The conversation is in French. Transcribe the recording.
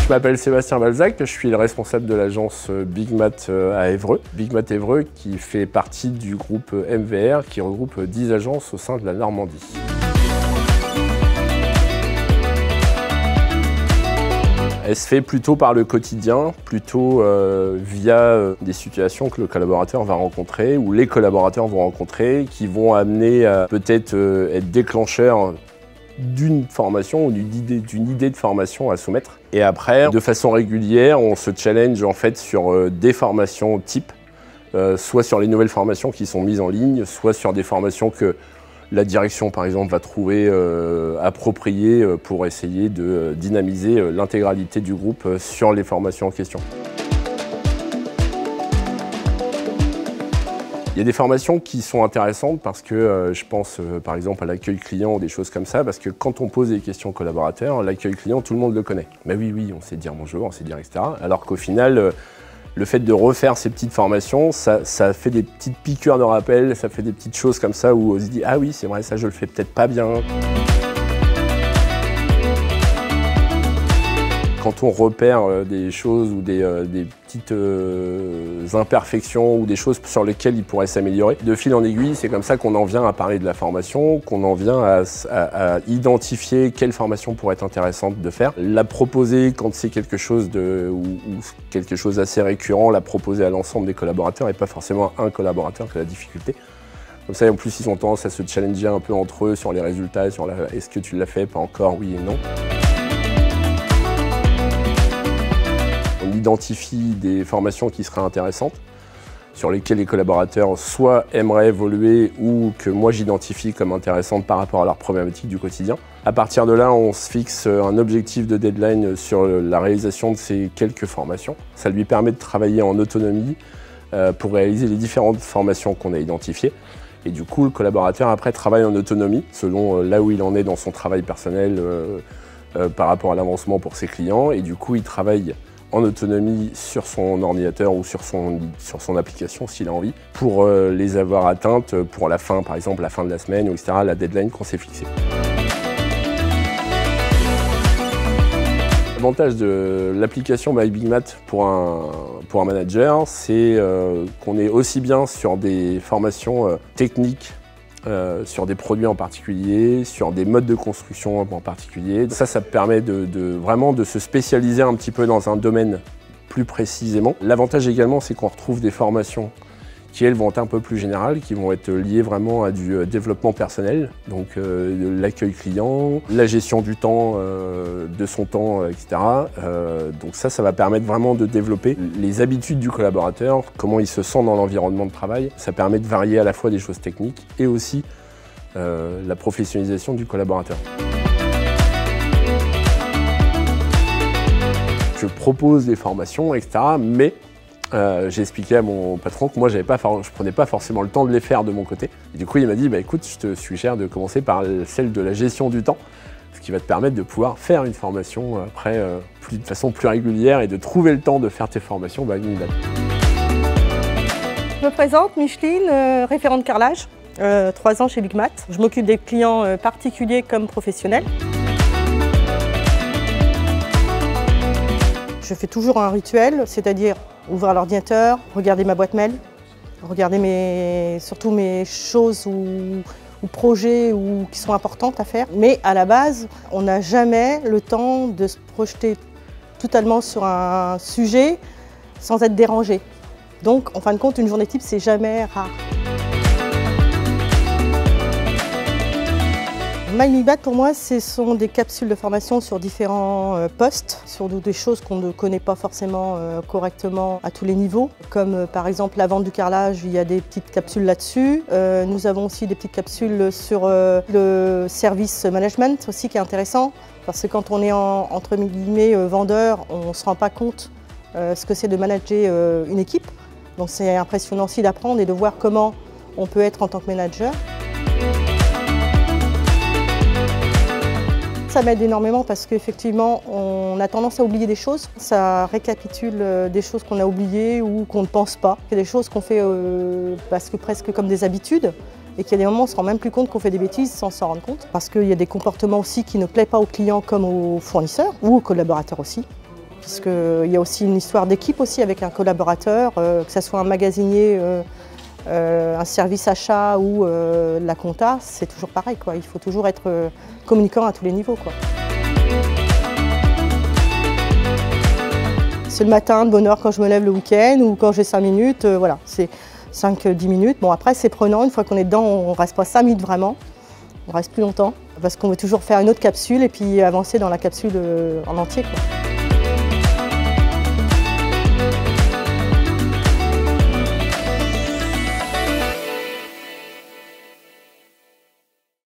Je m'appelle Sébastien Balzac, je suis le responsable de l'agence Big Mat à Évreux. Big Mat Évreux qui fait partie du groupe MVR qui regroupe 10 agences au sein de la Normandie. Elle se fait plutôt par le quotidien, plutôt via des situations que le collaborateur va rencontrer ou les collaborateurs vont rencontrer qui vont amener à peut-être être déclencheurs d'une formation ou d'une idée de formation à soumettre. Et après, de façon régulière, on se challenge en fait sur des formations type, soit sur les nouvelles formations qui sont mises en ligne, soit sur des formations que la direction, par exemple, va trouver appropriées pour essayer de dynamiser l'intégralité du groupe sur les formations en question. Il y a des formations qui sont intéressantes parce que je pense par exemple à l'accueil client ou des choses comme ça, parce que quand on pose des questions aux collaborateurs, l'accueil client, tout le monde le connaît. Mais oui, on sait dire bonjour, on sait dire etc. Alors qu'au final, le fait de refaire ces petites formations, ça fait des petites piqûres de rappel, ça fait des petites choses comme ça où on se dit « Ah oui, c'est vrai, ça je le fais peut-être pas bien ». Quand on repère des choses ou des petites imperfections ou des choses sur lesquelles il pourrait s'améliorer, de fil en aiguille, c'est comme ça qu'on en vient à parler de la formation, qu'on en vient à identifier quelle formation pourrait être intéressante de faire. La proposer quand c'est quelque chose ou quelque chose d'assez récurrent, la proposer à l'ensemble des collaborateurs et pas forcément à un collaborateur qui a la difficulté. Comme ça, en plus, ils ont tendance à se challenger un peu entre eux sur les résultats, sur est-ce que tu l'as fait, pas encore, oui et non. On identifie des formations qui seraient intéressantes, sur lesquelles les collaborateurs soit aimeraient évoluer ou que moi j'identifie comme intéressantes par rapport à leurs problématiques du quotidien. À partir de là, on se fixe un objectif de deadline sur la réalisation de ces quelques formations. Ça lui permet de travailler en autonomie pour réaliser les différentes formations qu'on a identifiées. Et du coup, le collaborateur après travaille en autonomie selon là où il en est dans son travail personnel par rapport à l'avancement pour ses clients. Et du coup, il travaille en autonomie sur son ordinateur ou sur son application s'il a envie, pour les avoir atteintes pour la fin, par exemple la fin de la semaine, etc., la deadline qu'on s'est fixée. L'avantage de l'application by Big Mat pour un manager, c'est qu'on est aussi bien sur des formations techniques, sur des produits en particulier, sur des modes de construction en particulier. Ça permet vraiment de se spécialiser un petit peu dans un domaine plus précisément. L'avantage également, c'est qu'on retrouve des formations qui, elles, vont être un peu plus générales, qui vont être liées vraiment à du développement personnel, donc l'accueil client, la gestion du temps, de son temps, etc. Donc ça va permettre vraiment de développer les habitudes du collaborateur, comment il se sent dans l'environnement de travail. Ça permet de varier à la fois des choses techniques et aussi la professionnalisation du collaborateur. Je propose des formations, etc., mais j'ai expliqué à mon patron que moi je prenais pas forcément le temps de les faire de mon côté. Et du coup il m'a dit écoute, je te suggère de commencer par celle de la gestion du temps, ce qui va te permettre de pouvoir faire une formation après de façon plus régulière et de trouver le temps de faire tes formations by Big Mat. Je me présente, Micheline, référente carrelage, 3 ans chez Big Mat. Je m'occupe des clients particuliers comme professionnels. Je fais toujours un rituel, c'est-à-dire ouvrir l'ordinateur, regarder ma boîte mail, regarder surtout mes choses ou projets qui sont importantes à faire. Mais à la base, on n'a jamais le temps de se projeter totalement sur un sujet sans être dérangé. Donc, en fin de compte, une journée type, c'est jamais rare. Big Mat, pour moi, ce sont des capsules de formation sur différents postes, sur des choses qu'on ne connaît pas forcément correctement à tous les niveaux, comme par exemple la vente du carrelage, il y a des petites capsules là-dessus. Nous avons aussi des petites capsules sur le service management aussi qui est intéressant, parce que quand on est entre guillemets vendeur, on ne se rend pas compte ce que c'est de manager une équipe. Donc c'est impressionnant aussi d'apprendre et de voir comment on peut être en tant que manager. Ça m'aide énormément parce qu'effectivement, on a tendance à oublier des choses. Ça récapitule des choses qu'on a oubliées ou qu'on ne pense pas. Il y a des choses qu'on fait presque comme des habitudes et qu'il y a des moments où on ne se rend même plus compte qu'on fait des bêtises sans s'en rendre compte. Parce qu'il y a des comportements aussi qui ne plaisent pas aux clients comme aux fournisseurs ou aux collaborateurs aussi. puisqu'il y a aussi une histoire d'équipe aussi avec un collaborateur, que ce soit un magasinier, un service achat ou la compta, c'est toujours pareil, quoi. Il faut toujours être communicant à tous les niveaux, quoi. C'est le matin de bonne heure quand je me lève le week-end ou quand j'ai 5 minutes, voilà, c'est 5-10 minutes. Bon, après c'est prenant, une fois qu'on est dedans, on ne reste pas 5 minutes vraiment, on reste plus longtemps parce qu'on veut toujours faire une autre capsule et puis avancer dans la capsule en entier, quoi.